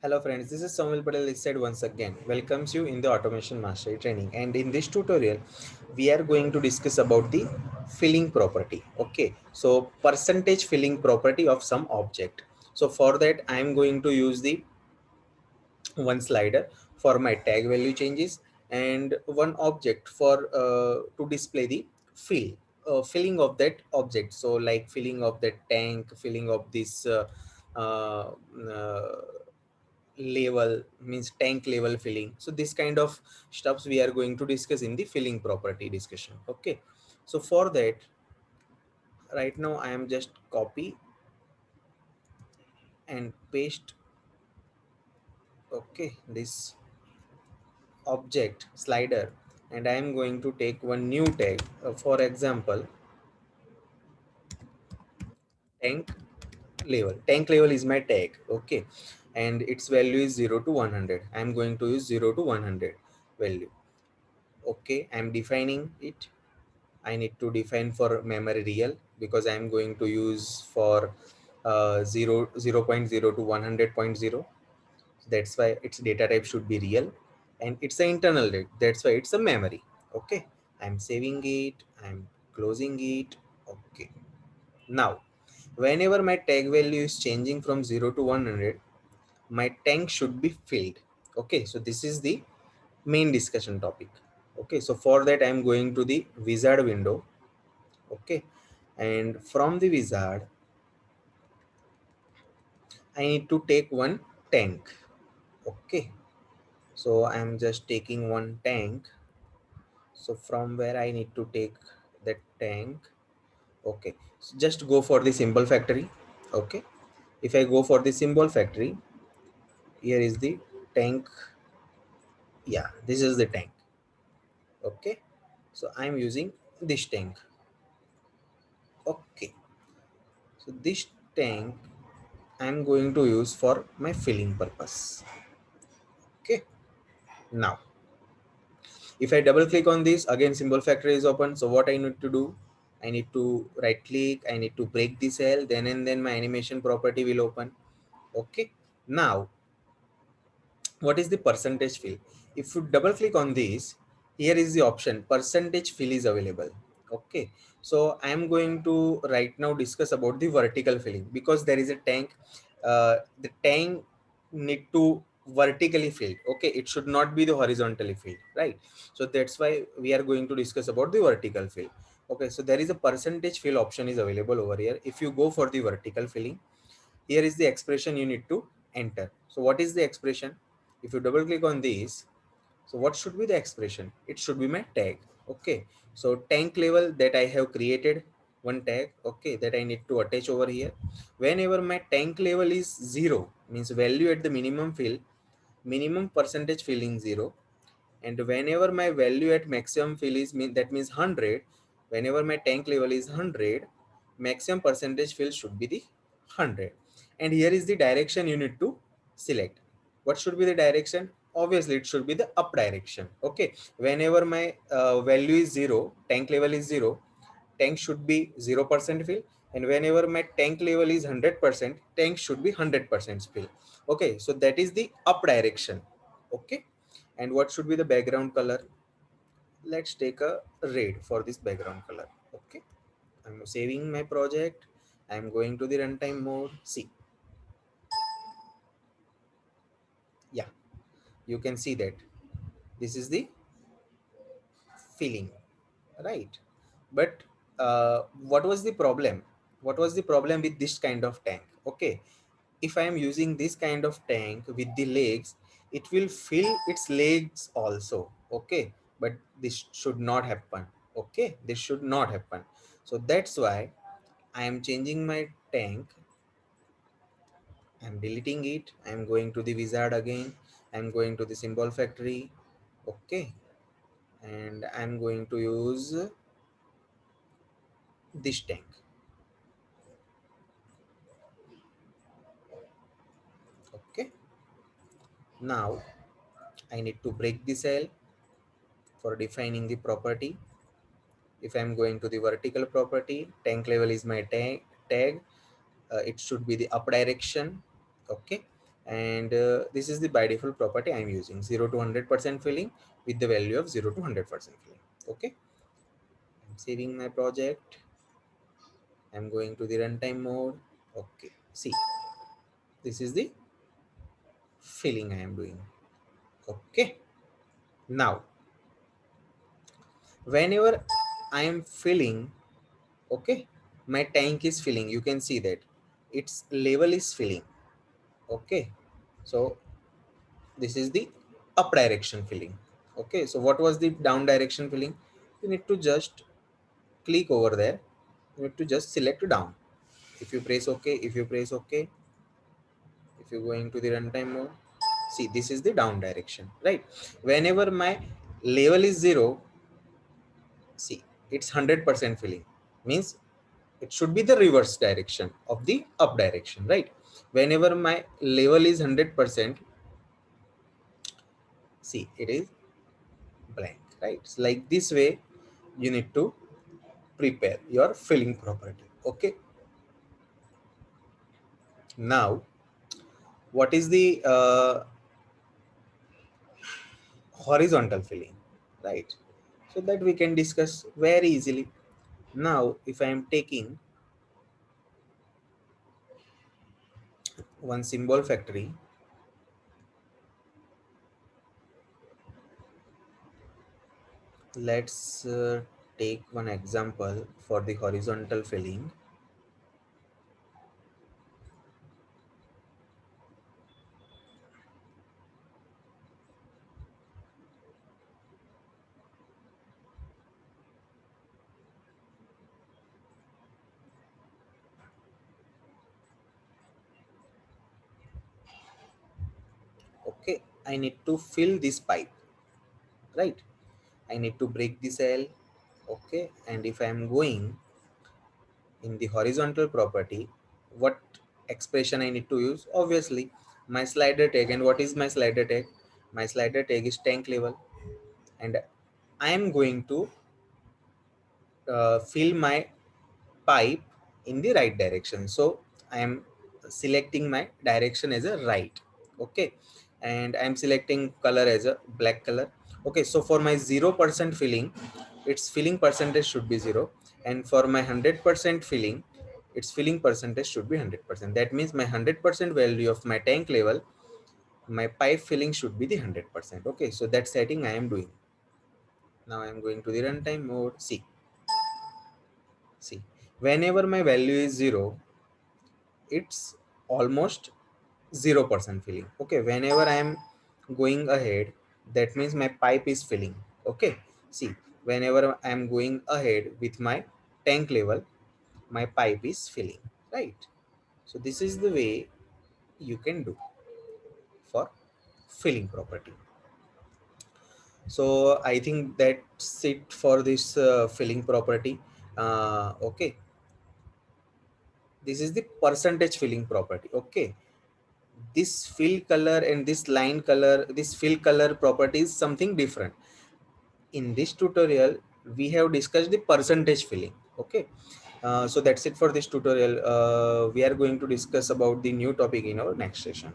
Hello friends, this is Samuel Patel this side once again. Welcomes you in the Automation Mastery training, and in this tutorial we are going to discuss about the filling property. Okay, so percentage filling property of some object. So for that I am going to use the one slider for my tag value changes and one object for to display the filling of that object. So like filling of that tank, filling of this uh, uh, level, means tank level filling. So this kind of stuffs we are going to discuss in the filling property discussion. Okay, so for that right now I am just copy and paste, okay, this object slider, and I am going to take one new tag, for example tank level is my tag. Okay, and its value is 0 to 100. I am going to use 0 to 100 value. Okay, I am defining it. I need to define for memory real because I am going to use for 0 to 100.0. That's why its data type should be real, and it's an internal date. That's why it's a memory. Okay, I'm saving it. I'm closing it. Okay. Now, whenever my tag value is changing from 0 to 100, my tank should be filled. Okay, so this is the main discussion topic. Okay, so for that I'm going to the wizard window. Okay, and from the wizard I need to take one tank. Okay, so I'm just taking one tank. So from where I need to take that tank? Okay, so just go for the symbol factory. Okay, if I go for the symbol factory, here is the tank. Yeah, this is the tank. Okay, so I'm using this tank. Okay, so this tank I'm going to use for my filling purpose. Okay, now if I double click on this, again symbol factory is open. So what I need to do, I need to right click, I need to break the cell, then and then my animation property will open. Okay, now what is the percentage fill? If you double click on this, here is the option percentage fill is available. Okay, so I am going to right now discuss about the vertical filling because there is a tank. The tank need to vertically fill. Okay, it should not be the horizontally filled, right? So that's why we are going to discuss about the vertical fill. Okay, so there is a percentage fill option is available over here. If you go for the vertical filling, here is the expression you need to enter. So what is the expression? If you double click on this, so what should be the expression? It should be my tag. Okay, so tank level that I have created one tag, okay, that I need to attach over here. Whenever my tank level is 0, means value at the minimum fill, minimum percentage filling 0, and whenever my value at maximum fill is that means 100, whenever my tank level is 100, maximum percentage fill should be the 100. And here is the direction you need to select. What should be the direction? Obviously it should be the up direction. Okay, whenever my value is 0, tank level is 0, tank should be 0% fill, and whenever my tank level is 100%, tank should be 100% fill. Okay, so that is the up direction. Okay, and what should be the background color? Let's take a red for this background color. Okay, I'm saving my project. I'm going to the runtime mode. See, yeah, you can see that this is the filling, right? But what was the problem? What was the problem with this kind of tank? Okay, if I am using this kind of tank with the legs, it will fill its legs also. Okay, but this should not happen. Okay, this should not happen. So that's why I am changing my tank. I'm deleting it. I'm going to the wizard again. I'm going to the symbol factory. Okay, and I'm going to use this tank. Okay, now I need to break the cell for defining the property. If I'm going to the vertical property, tank level is my tag. It should be the up direction. Okay, and this is the by default property I'm using, 0 to 100% filling with the value of 0 to 100% filling. Okay, I'm saving my project. I'm going to the runtime mode. Okay, see, this is the filling I am doing. Okay, now whenever I am filling, okay, my tank is filling, you can see that its level is filling. Okay, so this is the up direction filling. Okay, so what was the down direction filling? You need to just click over there, you need to just select down. If you press ok, if you press ok, if you go into the runtime mode, see, this is the down direction, right? Whenever my level is 0, see, it's 100% filling, means it should be the reverse direction of the up direction, right? Whenever my level is 100%, see, it is blank, right? So like this way you need to prepare your filling property. Okay, now what is the horizontal filling, right? So that we can discuss very easily. Now if I am taking one symbol factory, let's take one example for the horizontal filling. Okay, I need to fill this pipe, right? I need to break the cell. Okay, and if I am going in the horizontal property, what expression I need to use? Obviously my slider tag. And what is my slider tag? My slider tag is tank level, and I am going to fill my pipe in the right direction. So I am selecting my direction as a right. Okay, and I am selecting color as a black color. Okay, so for my 0% filling, its filling percentage should be 0, and for my 100% filling, its filling percentage should be 100%. That means my 100% value of my tank level, my pipe filling should be the 100%. Okay, so that setting I am doing. Now I am going to the runtime mode. See, whenever my value is 0, it's almost 0% filling. Okay, whenever I am going ahead, that means my pipe is filling. Okay, see, whenever I am going ahead with my tank level, my pipe is filling, right? So this is the way you can do for filling property. So I think that's it for this filling property. Okay, this is the percentage filling property. Okay, this fill color and this line color, this fill color property is something different. In this tutorial we have discussed the percentage filling. Okay, so that's it for this tutorial. We are going to discuss about the new topic in our next session.